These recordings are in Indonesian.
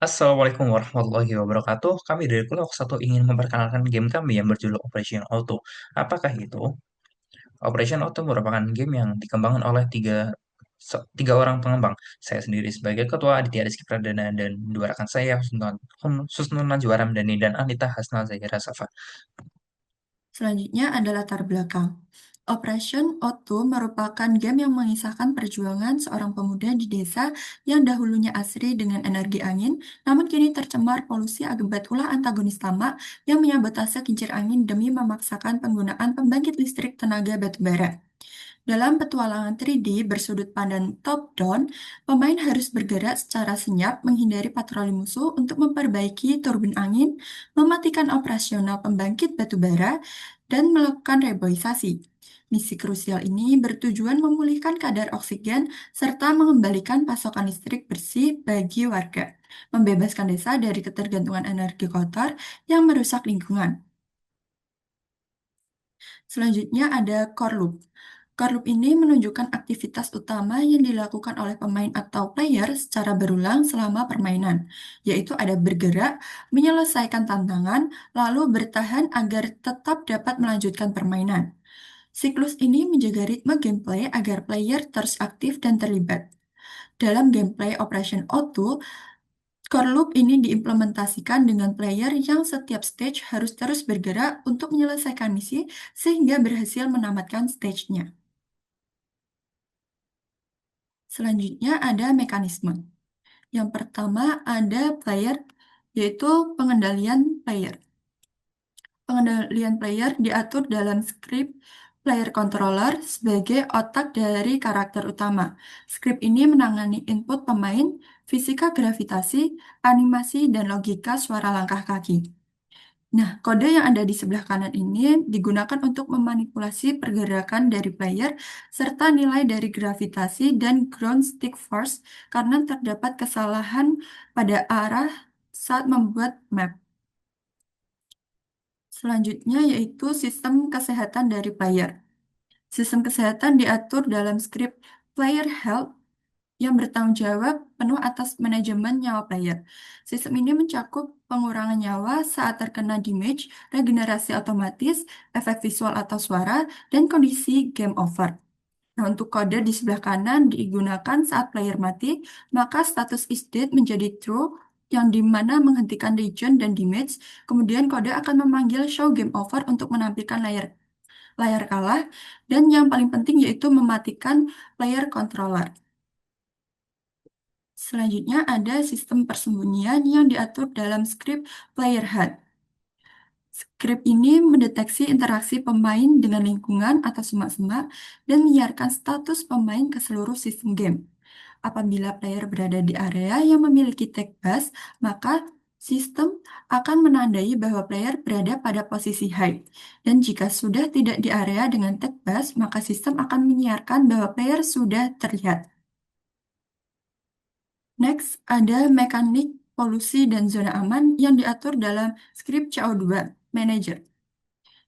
Assalamualaikum warahmatullahi wabarakatuh. Kami dari Kelompok satu ingin memperkenalkan game kami yang berjudul Operation Auto. Apakah itu? Operation Auto merupakan game yang dikembangkan oleh tiga orang pengembang. Saya sendiri sebagai ketua, Aditya Rizky Pradana, dan dua rekan saya, Susnun Najwa Ramdhani dan Anita Hasnal Zahira Safa. Selanjutnya ada latar belakang. Operation O2 merupakan game yang mengisahkan perjuangan seorang pemuda di desa yang dahulunya asri dengan energi angin, namun kini tercemar polusi akibat ulah antagonis lama yang menyabotase kincir angin demi memaksakan penggunaan pembangkit listrik tenaga batu bara. Dalam petualangan 3D bersudut pandang top-down, pemain harus bergerak secara senyap menghindari patroli musuh untuk memperbaiki turbin angin, mematikan operasional pembangkit batu bara, dan melakukan reboisasi. Misi krusial ini bertujuan memulihkan kadar oksigen serta mengembalikan pasokan listrik bersih bagi warga, membebaskan desa dari ketergantungan energi kotor yang merusak lingkungan. Selanjutnya ada core loop. Core loop ini menunjukkan aktivitas utama yang dilakukan oleh pemain atau player secara berulang selama permainan, yaitu ada bergerak, menyelesaikan tantangan, lalu bertahan agar tetap dapat melanjutkan permainan. Siklus ini menjaga ritme gameplay agar player terus aktif dan terlibat. Dalam gameplay Operation O2, core loop ini diimplementasikan dengan player yang setiap stage harus terus bergerak untuk menyelesaikan misi sehingga berhasil menamatkan stage-nya. Selanjutnya ada mekanisme. Yang pertama ada player, yaitu pengendalian player. Pengendalian player diatur dalam skrip player controller sebagai otak dari karakter utama. Skrip ini menangani input pemain, fisika gravitasi, animasi, dan logika suara langkah kaki. Nah, kode yang ada di sebelah kanan ini digunakan untuk memanipulasi pergerakan dari player serta nilai dari gravitasi dan ground stick force karena terdapat kesalahan pada arah saat membuat map. Selanjutnya yaitu sistem kesehatan dari player. Sistem kesehatan diatur dalam skrip player health yang bertanggung jawab penuh atas manajemen nyawa player. Sistem ini mencakup pengurangan nyawa saat terkena damage, regenerasi otomatis, efek visual atau suara, dan kondisi game over. Nah, untuk kode di sebelah kanan digunakan saat player mati, maka status is dead menjadi true, yang dimana menghentikan regen dan damage. Kemudian kode akan memanggil show game over untuk menampilkan layar layar kalah, dan yang paling penting yaitu mematikan player controller. Selanjutnya ada sistem persembunyian yang diatur dalam skrip player HUD. Skrip ini mendeteksi interaksi pemain dengan lingkungan atau semak-semak dan menyiarkan status pemain ke seluruh sistem game. Apabila player berada di area yang memiliki tag bus, maka sistem akan menandai bahwa player berada pada posisi hide. Dan jika sudah tidak di area dengan tag bus, maka sistem akan menyiarkan bahwa player sudah terlihat. Next, ada mekanik polusi dan zona aman yang diatur dalam skrip CO2 Manager.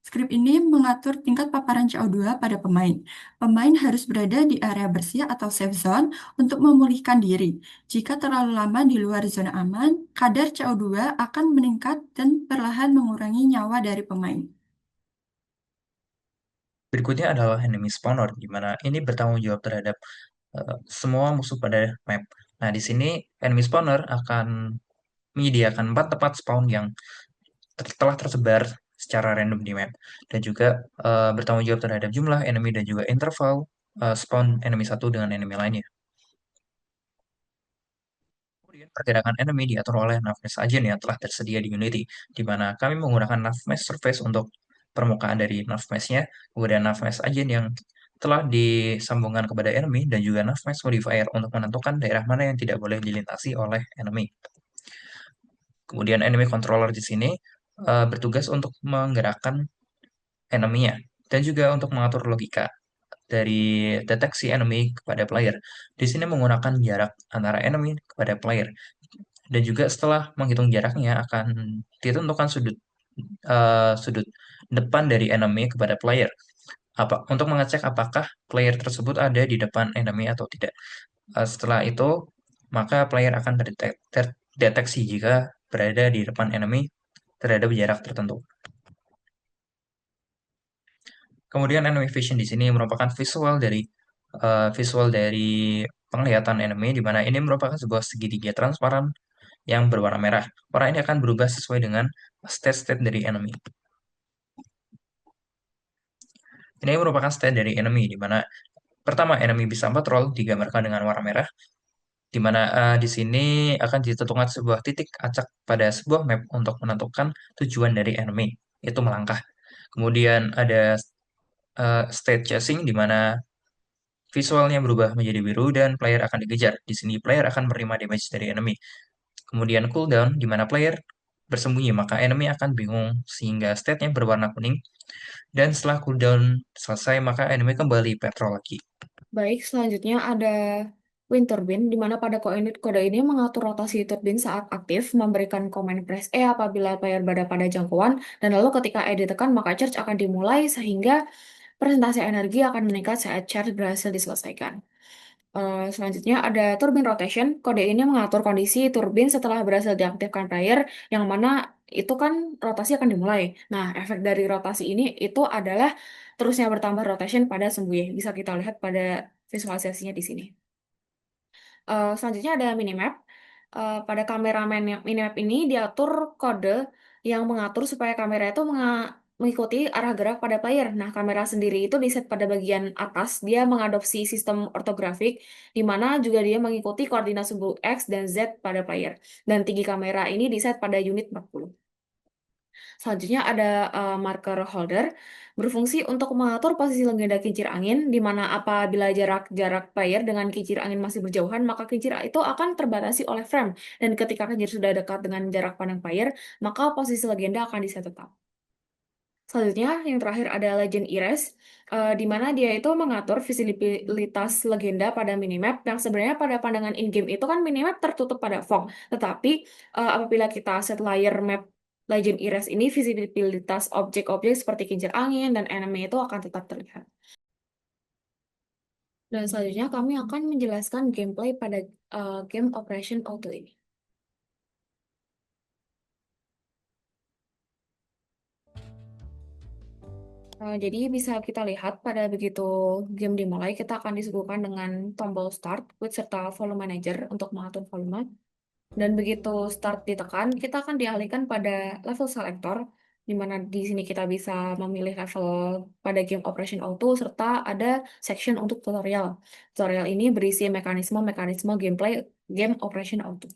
Skrip ini mengatur tingkat paparan CO2 pada pemain. Pemain harus berada di area bersih atau safe zone untuk memulihkan diri. Jika terlalu lama di luar zona aman, kadar CO2 akan meningkat dan perlahan mengurangi nyawa dari pemain. Berikutnya adalah enemy spawner, di mana ini bertanggung jawab terhadap semua musuh pada map. Nah, di sini enemy spawner akan menyediakan 4 tempat spawn yang telah tersebar secara random di map dan juga bertanggung jawab terhadap jumlah enemy dan juga interval spawn enemy satu dengan enemy lainnya. Kemudian pergerakan enemy diatur oleh Navmesh Agent yang telah tersedia di Unity, di mana kami menggunakan Navmesh Surface untuk permukaan dari Navmesh-nya, kemudian Navmesh Agent yang telah disambungkan kepada enemy dan juga Navmesh Modifier untuk menentukan daerah mana yang tidak boleh dilintasi oleh enemy. Kemudian enemy controller di sini bertugas untuk menggerakkan enemy-nya dan juga untuk mengatur logika dari deteksi enemy kepada player. Di sini menggunakan jarak antara enemy kepada player dan juga setelah menghitung jaraknya akan ditentukan sudut depan dari enemy kepada player. Untuk mengecek apakah player tersebut ada di depan enemy atau tidak. Setelah itu maka player akan terdetek, deteksi jika berada di depan enemy terhadap jarak tertentu. Kemudian enemy vision di sini merupakan visual dari penglihatan enemy, di mana ini merupakan sebuah segitiga transparan yang berwarna merah. Warna ini akan berubah sesuai dengan state-state dari enemy. Ini merupakan state dari enemy, di mana pertama enemy bisa patrol digambarkan dengan warna merah, di mana di sini akan ditentukan sebuah titik acak pada sebuah map untuk menentukan tujuan dari enemy, itu melangkah. Kemudian ada state chasing, di mana visualnya berubah menjadi biru dan player akan dikejar. Di sini player akan menerima damage dari enemy. Kemudian cooldown, di mana player bersembunyi, maka enemy akan bingung sehingga state-nya berwarna kuning. Dan setelah cooldown selesai, maka enemy kembali patrol lagi. Baik, selanjutnya ada wind turbine, di mana pada kode ini mengatur rotasi turbin saat aktif, memberikan komen press E apabila player berada pada jangkauan, dan lalu ketika E ditekan, maka charge akan dimulai sehingga presentasi energi akan meningkat saat charge berhasil diselesaikan. Selanjutnya ada turbine rotation. Kode ini mengatur kondisi turbin setelah berhasil diaktifkan player, yang mana itu kan rotasi akan dimulai. Nah, efek dari rotasi ini itu adalah terusnya bertambah rotation pada sembuh. Bisa kita lihat pada visualisasinya di sini. Selanjutnya ada minimap. Pada kameramen yang minimap ini diatur kode yang mengatur supaya kamera itu mengikuti arah gerak pada player. Nah, kamera sendiri itu di set pada bagian atas, dia mengadopsi sistem ortografik, di mana juga dia mengikuti koordinat sumbu X dan Z pada player. Dan tinggi kamera ini di set pada unit 40. Selanjutnya ada marker holder, berfungsi untuk mengatur posisi legenda kincir angin, di mana apabila jarak player dengan kincir angin masih berjauhan, maka kincir itu akan terbatasi oleh frame. Dan ketika kincir sudah dekat dengan jarak pandang player, maka posisi legenda akan diset tetap. Selanjutnya, yang terakhir ada Legend Erase, di mana dia itu mengatur visibilitas legenda pada minimap, yang sebenarnya pada pandangan in-game itu kan minimap tertutup pada fog. Tetapi, apabila kita set layer map Legend Erase ini, visibilitas objek-objek seperti kincir angin dan enemy itu akan tetap terlihat. Dan selanjutnya kami akan menjelaskan gameplay pada game Operation Auto ini. Jadi bisa kita lihat pada begitu game dimulai, kita akan disuguhkan dengan tombol Start with serta volume manager untuk mengatur volume. Dan begitu Start ditekan, kita akan dialihkan pada level selector, di mana di sini kita bisa memilih level pada game Operation Auto, serta ada section untuk tutorial. Tutorial ini berisi mekanisme-mekanisme gameplay game Operation Auto.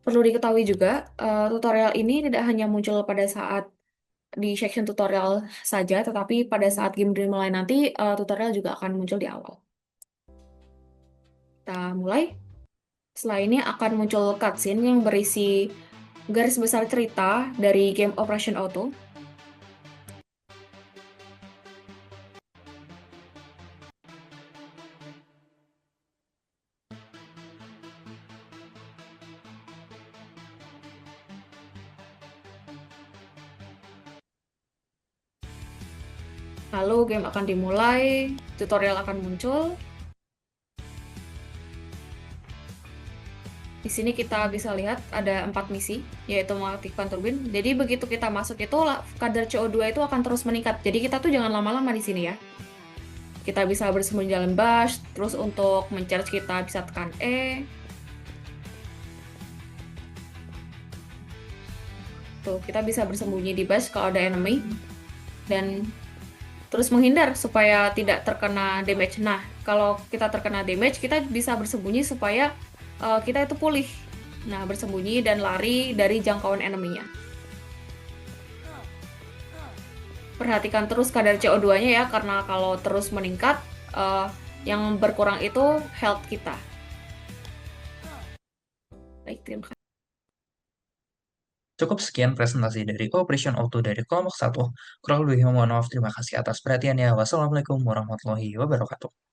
Perlu diketahui juga, tutorial ini tidak hanya muncul pada saat di section tutorial saja, tetapi pada saat game dimulai nanti, tutorial juga akan muncul di awal. Kita mulai. Setelah ini akan muncul cutscene yang berisi garis besar cerita dari game Operation Auto. Lalu game akan dimulai, tutorial akan muncul. Di sini kita bisa lihat ada 4 misi, yaitu mengaktifkan turbin. Jadi begitu kita masuk itu kadar CO2 itu akan terus meningkat. Jadi kita tuh jangan lama-lama di sini ya. Kita bisa bersembunyi dalam bus, terus untuk mencharge kita bisa tekan E. Tuh, kita bisa bersembunyi di bus kalau ada enemy. Dan terus menghindar supaya tidak terkena damage. Nah, kalau kita terkena damage, kita bisa bersembunyi supaya kita itu pulih. Nah, bersembunyi dan lari dari jangkauan enemy-nya. Perhatikan terus kadar CO2-nya ya, karena kalau terus meningkat, yang berkurang itu health kita. Baik, terima kasih. Cukup sekian presentasi dari Operation Auto dari kelompok 1. Kurang lebih mohon maaf, terima kasih atas perhatiannya. Wassalamualaikum warahmatullahi wabarakatuh.